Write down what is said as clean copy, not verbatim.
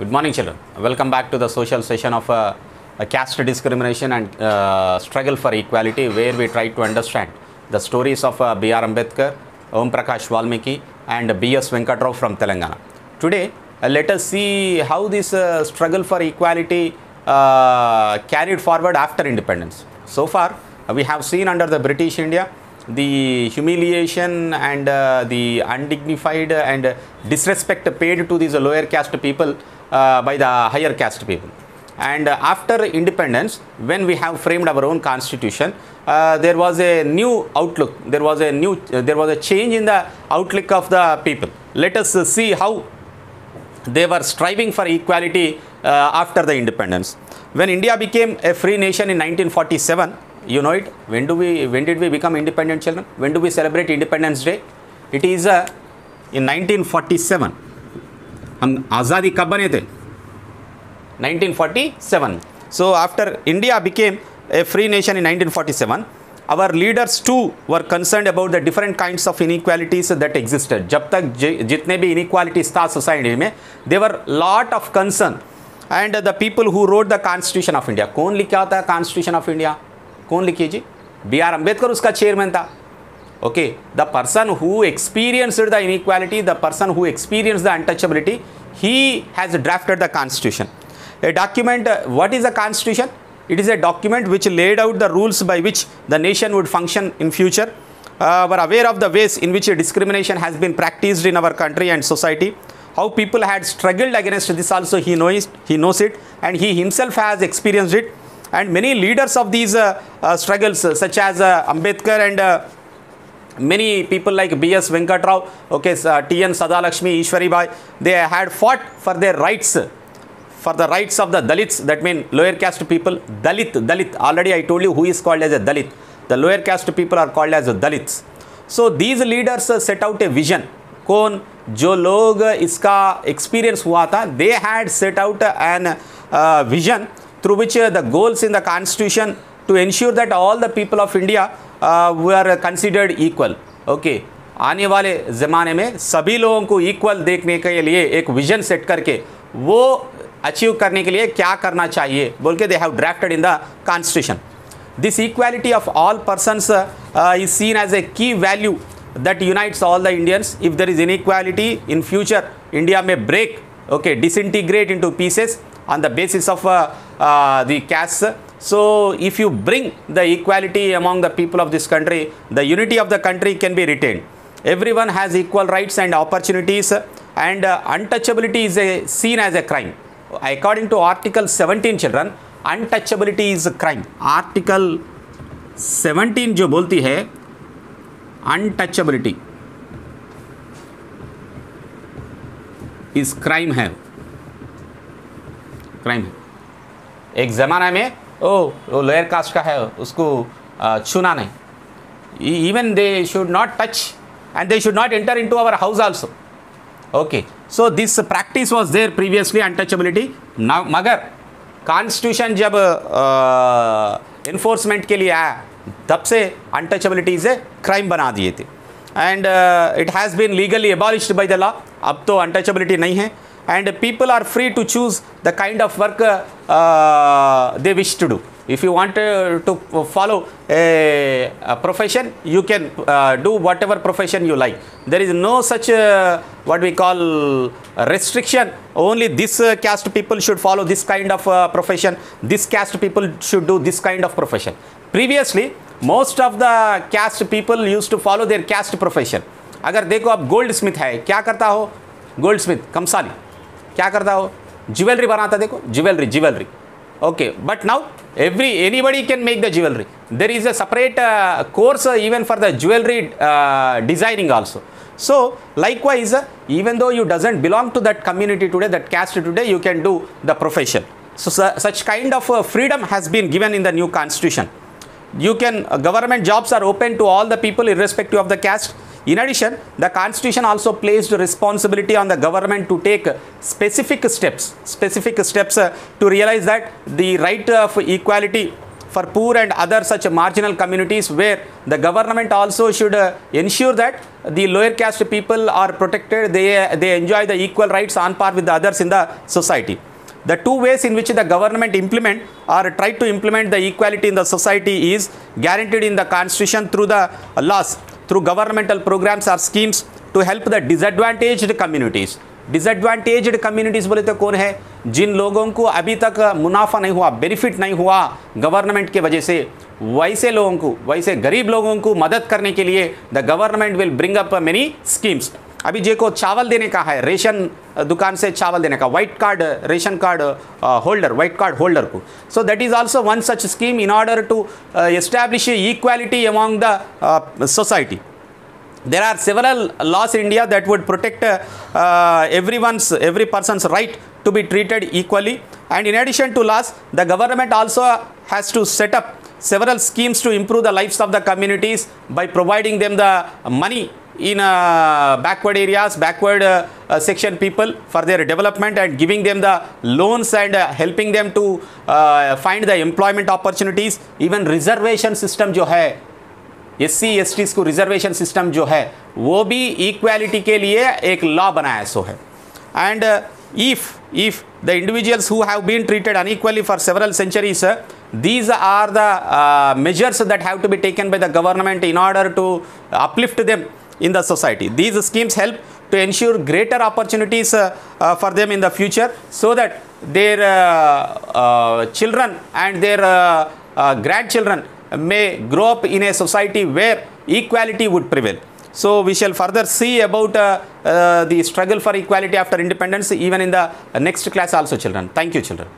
Good morning, children. Welcome back to the social session of caste discrimination and struggle for equality, where we try to understand the stories of B.R. Ambedkar, Om Prakash Valmiki, and B.S. Venkatrao from Telangana. Today, let us see how this struggle for equality carried forward after independence. So far, we have seen under the British India the humiliation and the undignified and disrespect paid to these lower caste people by the higher caste people. And after independence, when we have framed our own constitution, there was a new outlook. There was a change in the outlook of the people. Let us see how they were striving for equality after the independence. When India became a free nation in 1947, you know it. When did we become independent, children? When do we celebrate Independence Day? It is in 1947. हम आज़ादी कब बने थे? 1947. So after India became a free nation in 1947, our leaders too were concerned about the different kinds of inequalities that existed. जब तक जितने भी inequalities था society में, there were lot of concern. And the people who wrote the Constitution of India, कौन लिखा था Constitution of India? कौन लिखिए जी? B.R. Ambedkar उसका चेयरमैन था. Okay, the person who experienced the inequality, the person who experienced the untouchability, he has drafted the Constitution. A document, what is a Constitution? It is a document which laid out the rules by which the nation would function in future. Were aware of the ways in which discrimination has been practiced in our country and society. How people had struggled against this also he knows it, and he himself has experienced it. And many leaders of these struggles such as Ambedkar and many people like B.S. Venkatrao, okay, T.N. Sadalakshmi, Ishwari Bai, they had fought for their rights, for the rights of the Dalits, that mean lower caste people. Dalit, already I told you who is called as a Dalit. The lower caste people are called as Dalits. So these leaders set out a vision. कौन जो लोग इसका experience हुआ था, they had set out an vision through which the goals in the constitution to ensure that all the people of India were considered equal. Okay, आने वाले ज़माने में सभी लोगों को equal देखने के लिए एक vision set करके वो achieve करने के लिए क्या करना चाहिए बोल के they have drafted in the constitution. This equality of all persons is seen as a key value that unites all the Indians. If there is inequality in future, India may break, okay, disintegrate into pieces on the basis of the castes. So if you bring the equality among the people of this country, the unity of the country can be retained. Everyone has equal rights and opportunities, and untouchability is seen as a crime. According to Article 17, children, untouchability is a crime. Article 17 जो बोलती है untouchability is crime है. Crime है. एक ज़माना में वो lower caste का है, उसको छूना नहीं. Even they should not touch and they should not enter into our house also. Okay, so this practice was there previously, untouchability. मगर कॉन्स्टिट्यूशन जब इन्फोर्समेंट के लिए आया, तब से अनटचेबिलिटी इज ए क्राइम बना दिए थे. And it has been legally abolished by the law. अब तो अनटचेबिलिटी नहीं है. And people are free to choose the kind of work they wish to do. If you want to follow a profession, you can do whatever profession you like. There is no such what we call restriction. Only this caste people should follow this kind of profession. This caste people should do this kind of profession. Previously, most of the caste people used to follow their caste profession. अगर देखो अब gold Smith है, क्या करता हो? Gold Smith कमसाली क्या करता हो? ज्वेलरी बनाता. देखो jewellery. Okay, but now anybody can make the jewelry. There is a separate course even for the jewelry designing also. So likewise, even though you doesn't belong to that community today, that caste today, you can do the profession. So such kind of freedom has been given in the new constitution. You can government jobs are open to all the people irrespective of the caste. In addition, the constitution also placed responsibility on the government to take specific steps to realize that the right of equality for poor and other such marginal communities, where the government also should ensure that the lower caste people are protected, they enjoy the equal rights on par with the others in the society. The two ways in which the government implement or try to implement the equality in the society is guaranteed in the constitution through the laws, through governmental programs or schemes to help the disadvantaged communities. Disadvantaged communities बोले तो कौन है? जिन लोगों को अभी तक मुनाफा नहीं हुआ, बेनिफिट नहीं हुआ गवर्नमेंट के वजह से, वैसे लोगों को, वैसे गरीब लोगों को मदद करने के लिए the government will bring up many schemes. अभी जे को चावल देने का है, रेशन दुकान से चावल देने का, white card ration card holder, white card holder को. So that is also one such scheme in order to establish equality among the society. There are several laws in India that would protect every person's right to be treated equally. And in addition to laws, the government also has to set up several schemes to improve the lives of the communities by providing them the money in backward areas, backward section people for their development, and giving them the loans and helping them to find the employment opportunities. Even reservation system जो है, SC STs को reservation system जो है वो भी equality के लिए एक लॉ बनाया सो है. And if the individuals who have been treated unequally for several centuries, these are the measures that have to be taken by the government in order to uplift them in the society. These schemes help to ensure greater opportunities for them in the future, so that their children and their grandchildren may grow up in a society where equality would prevail. So we shall further see about the struggle for equality after independence even in the next class also, children. Thank you, children.